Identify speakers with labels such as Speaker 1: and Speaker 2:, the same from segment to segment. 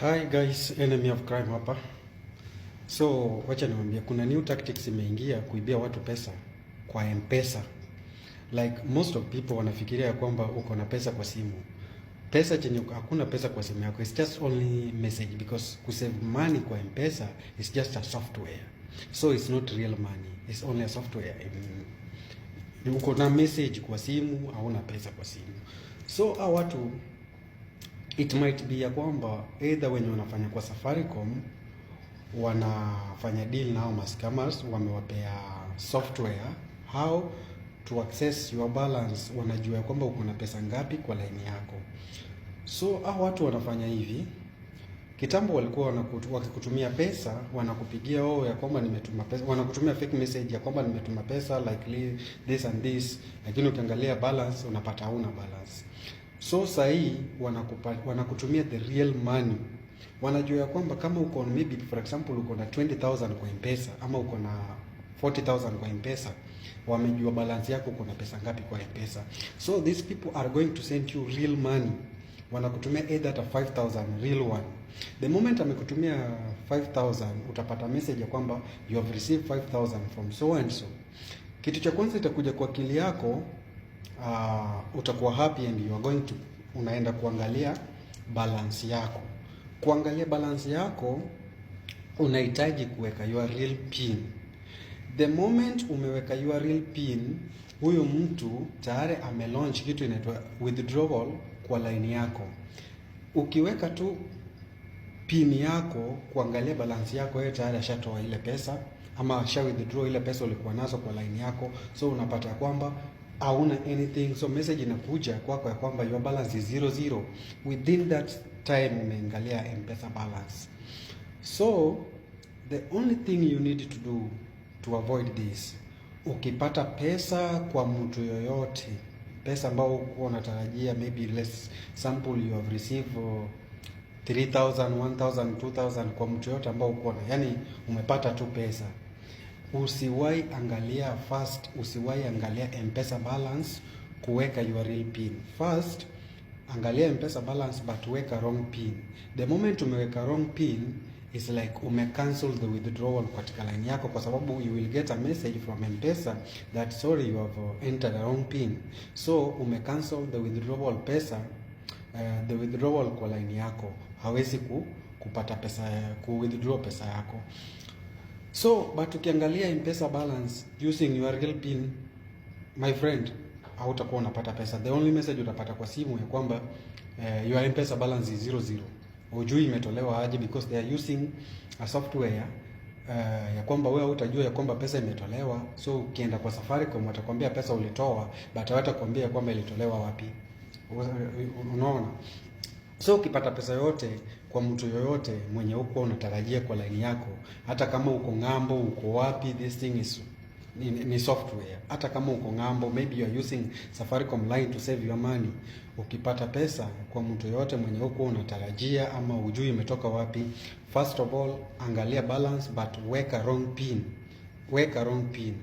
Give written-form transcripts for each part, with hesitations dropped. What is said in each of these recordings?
Speaker 1: Hi guys, enemy of crime hapa. So wacha niwaambie, kuna new tactics imeingia kuibia watu pesa kwa M-Pesa. Like most of people wanafikiria kwamba uko na pesa kwa simu. Pesa chenye hakuna pesa kwa simu yako. It's just only message because kusave money kwa M-Pesa is just a software. So it's not real money. It's only a software. Uko na message kwa simu, hauna pesa kwa simu. So watu it might be ya kwamba either wenye wanafanya kwa Safaricom wanafanya deal nao mascammers, wamewapea software how to access your balance, wanajua kwamba uko na pesa ngapi kwa line yako. So watu wanafanya hivi. Kitambo walikuwa wakikutumia pesa, wanakupigia ya kwamba nimetuma pesa, wanakutumia fake message ya kwamba nimetuma pesa like this and this, lakini ukiangalia balance unapata huna balance. So sahi wanakutumia the real money. Wanajua ya kwamba kama uko maybe for example uko na 20,000 kwa M-Pesa ama uko na 40,000 kwa M-Pesa, wamejua balance yako uko na pesa ngapi kwa M-Pesa. So these people are going to send you real money. Wanakutumia either at 5,000 real one. The moment amekutumia 5,000 utapata message ya kwamba you have received 5,000 from so and so. Kitu cha kwanza itakuja kwa akili yako, utakuwa happy and you are going to unaenda kuangalia balance yako. Kuangalia balance yako unahitaji kuweka your real pin. The moment umeweka your real pin, huyo mtu tayari amelaunch kitu inaitwa withdrawal kwa line yako. Ukiweka tu pin yako kuangalia balance yako, yeye tayari ashatoa ile pesa ama asha withdraw ile pesa ulikuwa nazo kwa line yako. So unapata kwamba hauna anything. So message inakuja kwako ya kwamba your balance is 00 within that time umeangalia M-Pesa balance. So the only thing you need to do to avoid this, ukipata pesa kwa mtu yoyote, pesa ambao uko unatarajia, maybe let's sample you have received 3,000, 1,000, 2,000 kwa mtu yote ambao uko na, yani umepata tu pesa, usiwahi angalia first, usiwahi angalia M-Pesa balance kuweka your real pin. First angalia M-Pesa balance but weka wrong pin. The moment umeweka wrong pin is like cancel the withdrawal katika line yako, kwa sababu you will get a message from M-Pesa that sorry you have entered a wrong pin. So cancel the withdrawal pesa, the withdrawal kwa line yako, hawezi kupata pesa, withdraw pesa yako. So but ukiangalia M-Pesa balance using your real pin, my friend, hautakuwa unapata pesa. The only message utapata kwa simu ya kwamba your M-Pesa balance is 00. Hujui imetolewa aje because they are using a software ya kwamba wewe utajua ya kwamba pesa imetolewa. So ukienda kwa Safaricom watakwambia pesa ulitoa, but hawatakwambia kwamba ilitolewa wapi. Unaona? So ukipata pesa yote kwa mtu yoyote mwenye uko unatarajia kwa line yako, hata kama uko ng'ambo, uko wapi, this thing is ni software. Hata kama uko ng'ambo, maybe you are using Safaricom line to save your money, ukipata pesa kwa mtu yote mwenye uko unatarajia ama ujui imetoka wapi, first of all angalia balance but weka wrong pin. Weka wrong pin.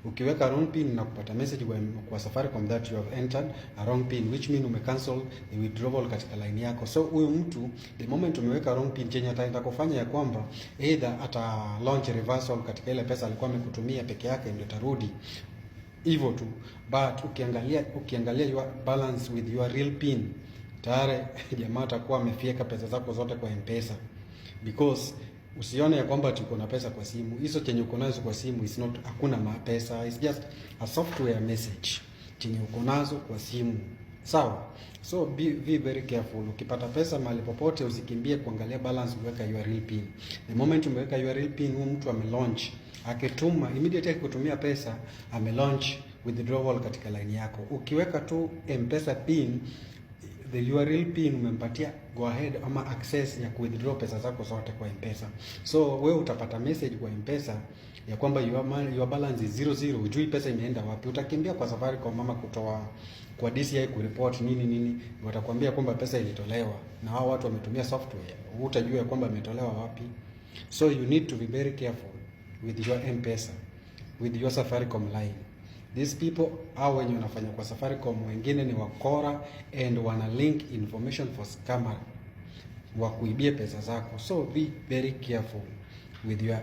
Speaker 1: Ukiweka wrong pin na kupata message kwa Safaricom that you have entered a wrong pin, which mean cancel the withdrawal katika line yako. So huyo mtu the moment umeweka wrong pin, chenye ataenda kufanya ya kwamba either ata launch reversal katika ile pesa alikuwa amekutumia peke yake, ndio tarudi hivyo tu. But ukiangalia your balance with your real pin, tayari jamaa atakuwa amefieka pesa zako zote kwa M-Pesa. Because usione ya kwamba tuko na pesa kwa simu. Hizo chenye uko nazo kwa simu is not, hakuna pesa, it's just a software message chenye uko nazo kwa simu. Sawa? So be very careful. Ukipata pesa mahali popote usikimbie kuangalia balance, uweka your real pin. The moment umeweka your real pin, huyo mtu amelaunch, akituma immediately akutumia pesa, amelaunch withdrawal katika line yako. Ukiweka tu M-Pesa pin, the URL pin umempatia go ahead ama access ya withdraw pesa zako zote kwa M-Pesa. So wewe utapata message kwa M-Pesa ya kwamba your balance is 00, hujui pesa imeenda wapi. Utakimbia kwa Safaricom mama kutoa kwa DCI kureport nini, watakwambia kwamba pesa ilitolewa na hao watu wametumia software. Utajua kwamba imetolewa wapi. So you need to be very careful with your M-Pesa, with your Safaricom line. These people hao wenye wanafanya kwa Safaricom, wengine ni wakora and wana link information for scammer. wakuibie pesa zako. So be very careful with your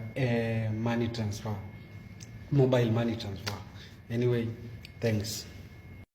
Speaker 1: money transfer, mobile money transfer. Anyway, thanks.